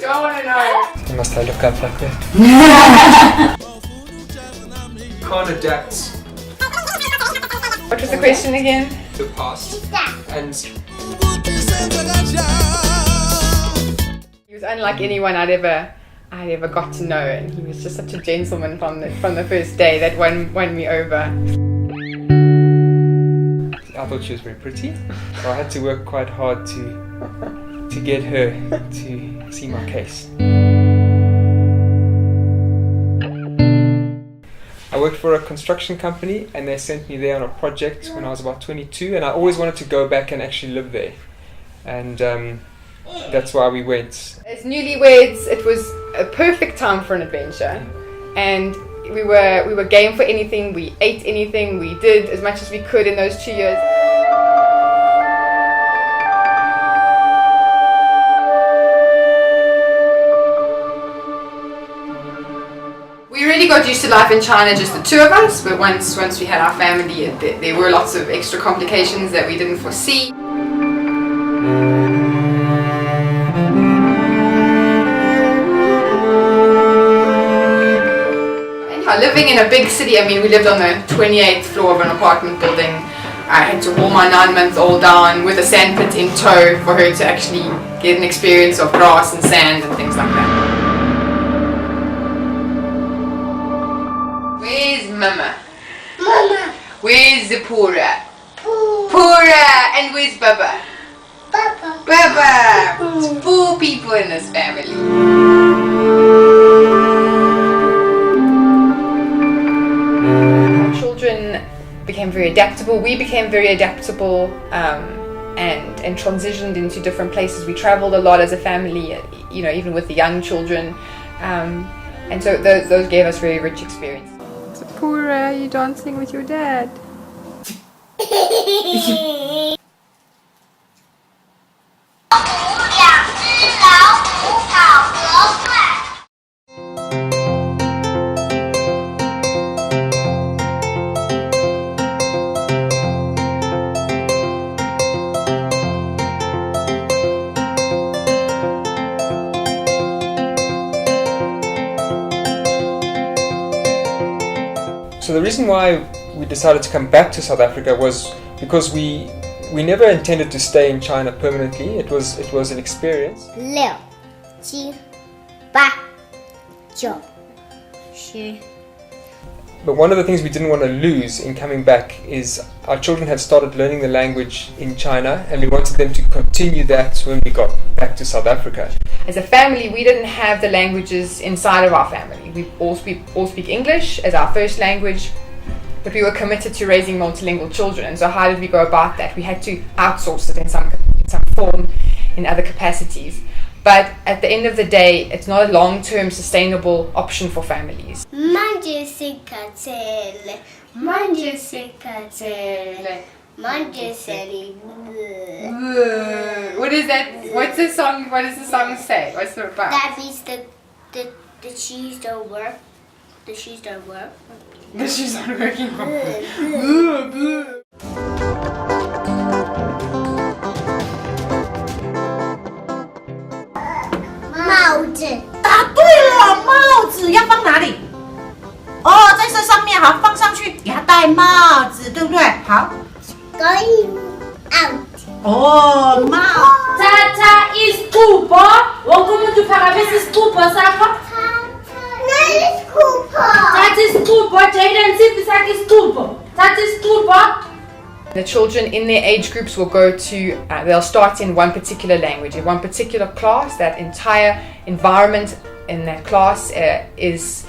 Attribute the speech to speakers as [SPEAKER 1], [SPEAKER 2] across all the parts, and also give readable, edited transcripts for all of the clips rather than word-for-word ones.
[SPEAKER 1] don't want to know.
[SPEAKER 2] Must I look up like that? Can't adapt
[SPEAKER 1] What was the question again?
[SPEAKER 2] the past. And
[SPEAKER 1] He was unlike anyone I'd ever got to know, and he was just such a gentleman from the first day that won me over.
[SPEAKER 2] I thought she was very pretty, so I had to work quite hard to get her to see my case. I worked for a construction company and they sent me there on a project when I was about 22, and I always wanted to go back and actually live there, and that's why we went.
[SPEAKER 1] As newlyweds, it was a perfect time for an adventure, and we were game for anything. We ate anything. We did as much as we could in those 2 years. We really got used to life in China, just the two of us, but once we had our family, there were lots of extra complications that we didn't foresee. Living in a big city, I mean, we lived on the 28th floor of an apartment building. I had to haul my 9-month-old down with a sandpit in tow for her to actually get an experience of grass and sand and things like that. Where's Mama?
[SPEAKER 3] Mama.
[SPEAKER 1] Where's Zipporah?
[SPEAKER 3] Poo.
[SPEAKER 1] Pura! And where's Baba?
[SPEAKER 3] Papa.
[SPEAKER 1] Baba! It's 4 people in this family. Children became very adaptable. We became very adaptable and transitioned into different places. We traveled a lot as a family, you know, even with the young children, and so those gave us very rich experience. Zipporah, you dancing with your dad?
[SPEAKER 2] So the reason why we decided to come back to South Africa was because we never intended to stay in China permanently. It was an experience.
[SPEAKER 3] 6、7、8、9、10。
[SPEAKER 2] But one of the things we didn't want to lose in coming back is our children had started learning the language in China, and we wanted them to continue that when we got back to South Africa.
[SPEAKER 1] As a family, we didn't have the languages inside of our family. We all speak English as our first language, but we were committed to raising multilingual children. And so how did we go about that? We had to outsource it in some form, in other capacities. But at the end of the day, it's not a long-term sustainable option for families.
[SPEAKER 3] Mangia sikatele, mangia sikatele, mangia seli.
[SPEAKER 1] What is that? What's the song? What does the song say? What's it about?
[SPEAKER 3] That means the cheese don't work. The cheese don't work.
[SPEAKER 1] The shoes aren't working properly.
[SPEAKER 3] 帽子，
[SPEAKER 4] 答对了，帽子要放哪里？哦，在这上面，好，放上去，给他戴帽子，对不对？好。
[SPEAKER 3] going out。
[SPEAKER 4] 哦，帽。
[SPEAKER 5] Tata isithupha. Wonke umuntu phakamise isithupha sakho.
[SPEAKER 3] That is Cooper.
[SPEAKER 5] Tata isithupha. Jaden siphi sakhe isithupha. Tata isithupha.
[SPEAKER 1] The children in their age groups will go to, they'll start in one particular language, in one particular class. That entire environment in that class is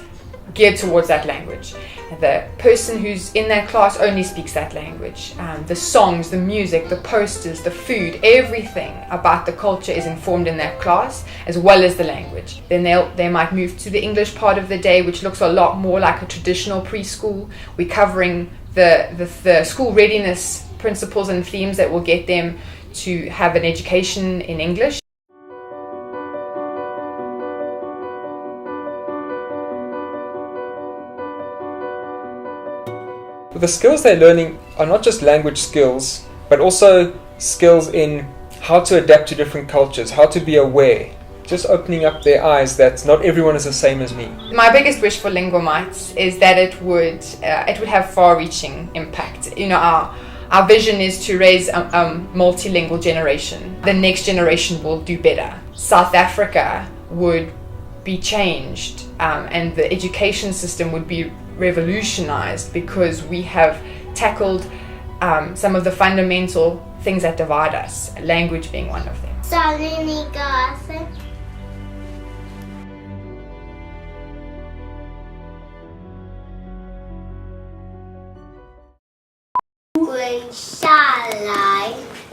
[SPEAKER 1] geared towards that language. The person who's in that class only speaks that language. The songs, the music, the posters, the food, everything about the culture is informed in that class, as well as the language. Then they might move to the English part of the day, which looks a lot more like a traditional preschool. We're covering the school readiness principles and themes that will get them to have an education in English.
[SPEAKER 2] But the skills they're learning are not just language skills, but also skills in how to adapt to different cultures, how to be aware, just opening up their eyes that not everyone is the same as me.
[SPEAKER 1] My biggest wish for LinguaMites is that it would have far-reaching impact. You know, our vision is to raise a multilingual generation. The next generation will do better. South Africa would be changed, and the education system would be revolutionized because we have tackled some of the fundamental things that divide us, language being one of them.
[SPEAKER 3] Trilingualism.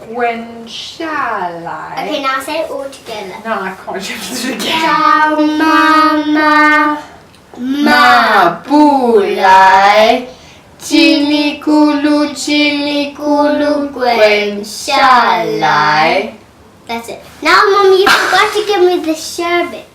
[SPEAKER 1] 滚下来.
[SPEAKER 3] Okay, now say it all together.
[SPEAKER 1] No, I can't do it again.
[SPEAKER 3] 小妈妈
[SPEAKER 1] 马步来，叽里咕噜，叽里咕噜，滚下来。
[SPEAKER 3] That's it. Now, Mum, you forgot to give me the sherbet.